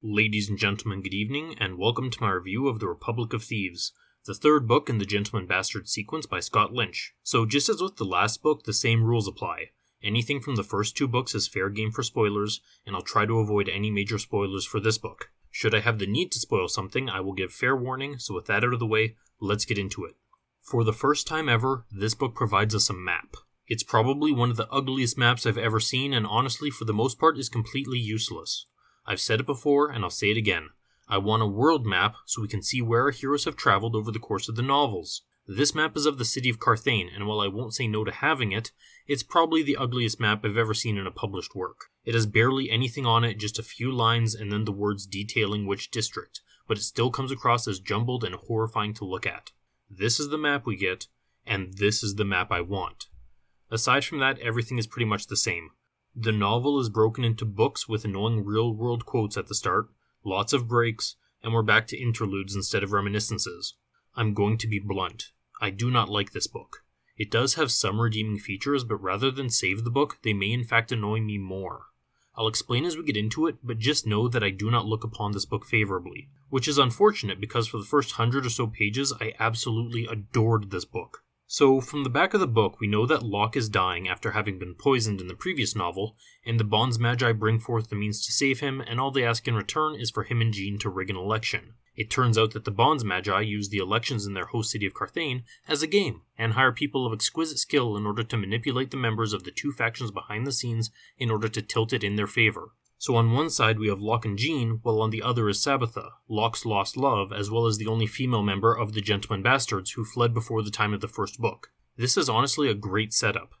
Ladies and gentlemen, good evening, and welcome to my review of The Republic of Thieves, the third book in the Gentleman Bastard sequence by Scott Lynch. So just as with the last book, the same rules apply. Anything from the first two books is fair game for spoilers, and I'll try to avoid any major spoilers for this book. Should I have the need to spoil something, I will give fair warning, so with that out of the way, let's get into it. For the first time ever, this book provides us a map. It's probably one of the ugliest maps I've ever seen, and honestly, for the most part, is completely useless. I've said it before, and I'll say it again. I want a world map so we can see where our heroes have traveled over the course of the novels. This map is of the city of Carthane, and while I won't say no to having it, it's probably the ugliest map I've ever seen in a published work. It has barely anything on it, just a few lines and then the words detailing which district, but it still comes across as jumbled and horrifying to look at. This is the map we get, and this is the map I want. Aside from that, everything is pretty much the same. The novel is broken into books with annoying real-world quotes at the start, lots of breaks, and we're back to interludes instead of reminiscences. I'm going to be blunt. I do not like this book. It does have some redeeming features, but rather than save the book, they may in fact annoy me more. I'll explain as we get into it, but just know that I do not look upon this book favorably, which is unfortunate because for the first 100 or so pages, I absolutely adored this book. So, from the back of the book, we know that Locke is dying after having been poisoned in the previous novel, and the Bonds Magi bring forth the means to save him, and all they ask in return is for him and Jean to rig an election. It turns out that the Bonds Magi use the elections in their host city of Carthane as a game, and hire people of exquisite skill in order to manipulate the members of the two factions behind the scenes in order to tilt it in their favor. So on one side we have Locke and Jean, while on the other is Sabitha, Locke's lost love, as well as the only female member of the Gentleman Bastards who fled before the time of the first book. This is honestly a great setup.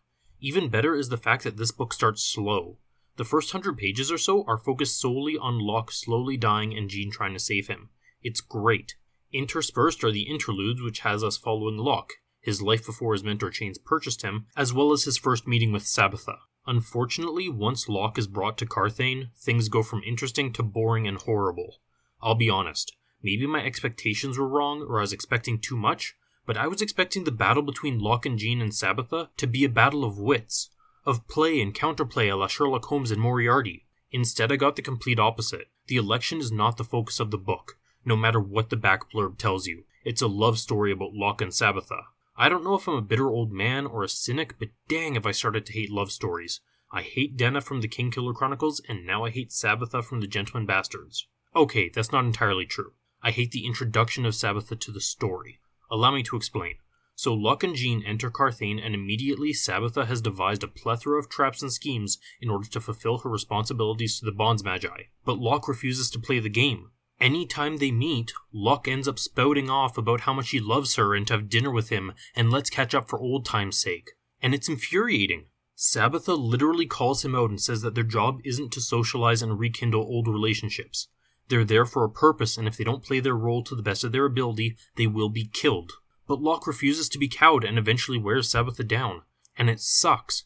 Even better is the fact that this book starts slow. The first 100 pages or so are focused solely on Locke slowly dying and Jean trying to save him. It's great. Interspersed are the interludes, which has us following Locke, his life before his mentor Chains purchased him, as well as his first meeting with Sabitha. Unfortunately, once Locke is brought to Carthane, things go from interesting to boring and horrible. I'll be honest, maybe my expectations were wrong or I was expecting too much, but I was expecting the battle between Locke and Jean and Sabitha to be a battle of wits, of play and counterplay a la Sherlock Holmes and Moriarty. Instead, I got the complete opposite. The election is not the focus of the book, no matter what the back blurb tells you. It's a love story about Locke and Sabitha. I don't know if I'm a bitter old man or a cynic, but dang have I started to hate love stories. I hate Denna from the Kingkiller Chronicles, and now I hate Sabitha from the Gentleman Bastards. Okay, that's not entirely true. I hate the introduction of Sabitha to the story. Allow me to explain. So Locke and Jean enter Carthane, and immediately Sabitha has devised a plethora of traps and schemes in order to fulfill her responsibilities to the Bonds Magi. But Locke refuses to play the game. Anytime they meet, Locke ends up spouting off about how much he loves her and to have dinner with him and let's catch up for old time's sake. And it's infuriating. Sabitha literally calls him out and says that their job isn't to socialize and rekindle old relationships. They're there for a purpose, and if they don't play their role to the best of their ability, they will be killed. But Locke refuses to be cowed and eventually wears Sabitha down. And it sucks.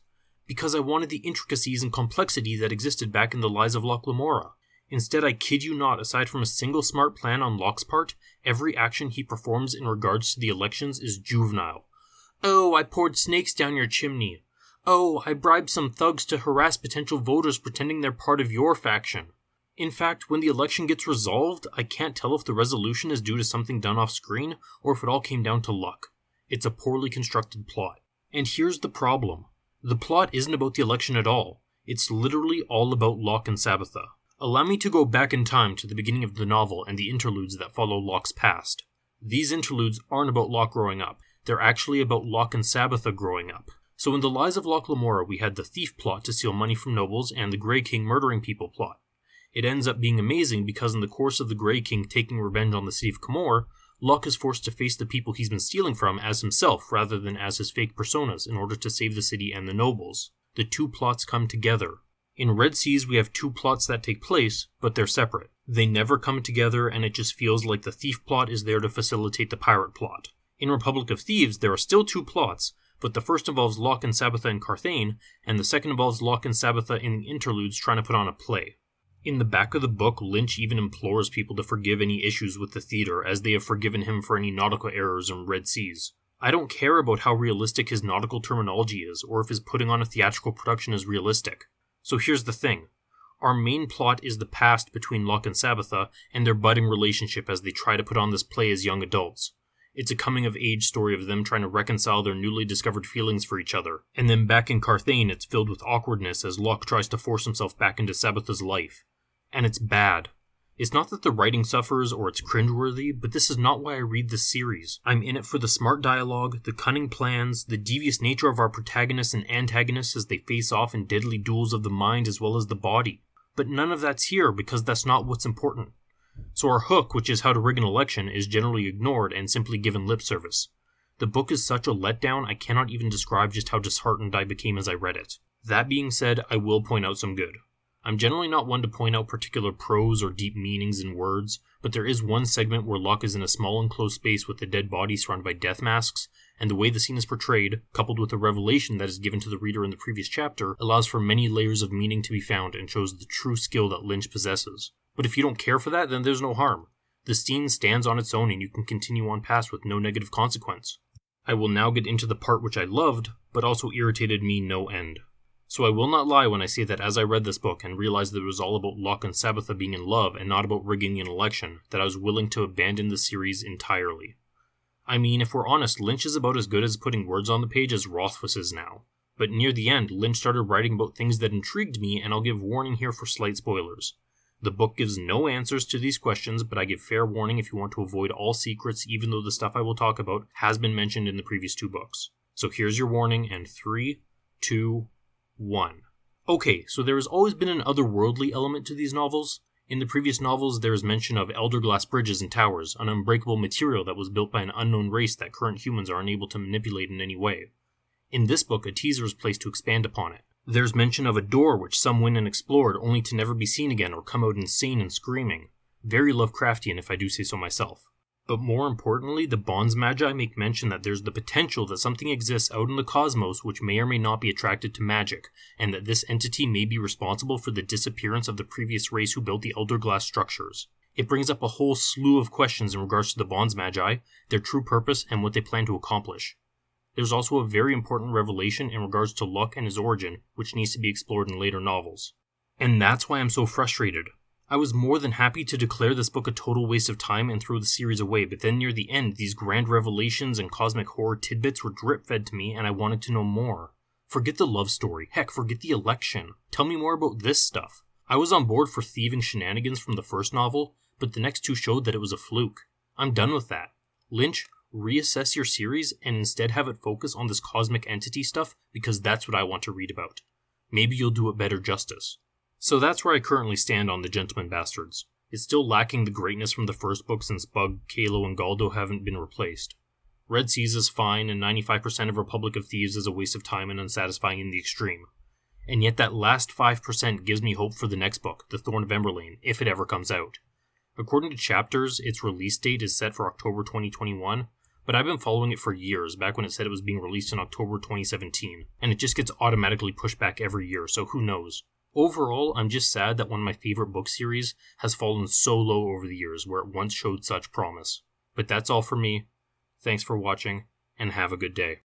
Because I wanted the intricacies and complexity that existed back in the Lies of Locke Lamora. Instead, I kid you not, aside from a single smart plan on Locke's part, every action he performs in regards to the elections is juvenile. Oh, I poured snakes down your chimney. Oh, I bribed some thugs to harass potential voters pretending they're part of your faction. In fact, when the election gets resolved, I can't tell if the resolution is due to something done off screen or if it all came down to luck. It's a poorly constructed plot. And here's the problem. The plot isn't about the election at all. It's literally all about Locke and Sabitha. Allow me to go back in time to the beginning of the novel and the interludes that follow Locke's past. These interludes aren't about Locke growing up. They're actually about Locke and Sabitha growing up. So in the Lies of Locke Lamora, we had the thief plot to steal money from nobles and the Grey King murdering people plot. It ends up being amazing because in the course of the Grey King taking revenge on the city of Camor, Locke is forced to face the people he's been stealing from as himself rather than as his fake personas in order to save the city and the nobles. The two plots come together. In Red Seas, we have two plots that take place, but they're separate. They never come together, and it just feels like the thief plot is there to facilitate the pirate plot. In Republic of Thieves, there are still two plots, but the first involves Locke and Sabitha in Carthane, and the second involves Locke and Sabitha in the interludes trying to put on a play. In the back of the book, Lynch even implores people to forgive any issues with the theater, as they have forgiven him for any nautical errors in Red Seas. I don't care about how realistic his nautical terminology is, or if his putting on a theatrical production is realistic. So here's the thing. Our main plot is the past between Locke and Sabitha and their budding relationship as they try to put on this play as young adults. It's a coming-of-age story of them trying to reconcile their newly discovered feelings for each other. And then back in Carthane, it's filled with awkwardness as Locke tries to force himself back into Sabitha's life. And it's bad. It's not that the writing suffers or it's cringeworthy, but this is not why I read this series. I'm in it for the smart dialogue, the cunning plans, the devious nature of our protagonists and antagonists as they face off in deadly duels of the mind as well as the body. But none of that's here because that's not what's important. So our hook, which is how to rig an election, is generally ignored and simply given lip service. The book is such a letdown I cannot even describe just how disheartened I became as I read it. That being said, I will point out some good. I'm generally not one to point out particular prose or deep meanings in words, but there is one segment where Locke is in a small enclosed space with a dead body surrounded by death masks, and the way the scene is portrayed, coupled with the revelation that is given to the reader in the previous chapter, allows for many layers of meaning to be found and shows the true skill that Lynch possesses. But if you don't care for that, then there's no harm. The scene stands on its own and you can continue on past with no negative consequence. I will now get into the part which I loved, but also irritated me no end. So I will not lie when I say that as I read this book and realized that it was all about Locke and Sabitha being in love and not about rigging an election, that I was willing to abandon the series entirely. I mean, if we're honest, Lynch is about as good as putting words on the page as Rothfuss is now. But near the end, Lynch started writing about things that intrigued me, and I'll give warning here for slight spoilers. The book gives no answers to these questions, but I give fair warning if you want to avoid all secrets, even though the stuff I will talk about has been mentioned in the previous 2 books. So here's your warning, and 3, 2, 1. Okay, so there has always been an otherworldly element to these novels. In the previous novels, there is mention of elder glass bridges and towers, an unbreakable material that was built by an unknown race that current humans are unable to manipulate in any way. In this book, a teaser is placed to expand upon it. There's mention of a door which some went and explored only to never be seen again or come out insane and screaming. Very Lovecraftian if I do say so myself. But more importantly, the Bonds Magi make mention that there's the potential that something exists out in the cosmos which may or may not be attracted to magic, and that this entity may be responsible for the disappearance of the previous race who built the Elder Glass structures. It brings up a whole slew of questions in regards to the Bonds Magi, their true purpose, and what they plan to accomplish. There's also a very important revelation in regards to Locke and his origin, which needs to be explored in later novels. And that's why I'm so frustrated. I was more than happy to declare this book a total waste of time and throw the series away, but then near the end, these grand revelations and cosmic horror tidbits were drip-fed to me and I wanted to know more. Forget the love story, heck, forget the election. Tell me more about this stuff. I was on board for thieving shenanigans from the first novel, but the next 2 showed that it was a fluke. I'm done with that. Lynch, reassess your series and instead have it focus on this cosmic entity stuff because that's what I want to read about. Maybe you'll do it better justice. So that's where I currently stand on The Gentleman Bastards. It's still lacking the greatness from the first book since Bug, Kalo, and Galdo haven't been replaced. Red Seas is fine, and 95% of Republic of Thieves is a waste of time and unsatisfying in the extreme. And yet that last 5% gives me hope for the next book, The Thorn of Emberlane, if it ever comes out. According to Chapters, its release date is set for October 2021, but I've been following it for years, back when it said it was being released in October 2017, and it just gets automatically pushed back every year, so who knows. Overall, I'm just sad that one of my favorite book series has fallen so low over the years where it once showed such promise. But that's all for me. Thanks for watching, and have a good day.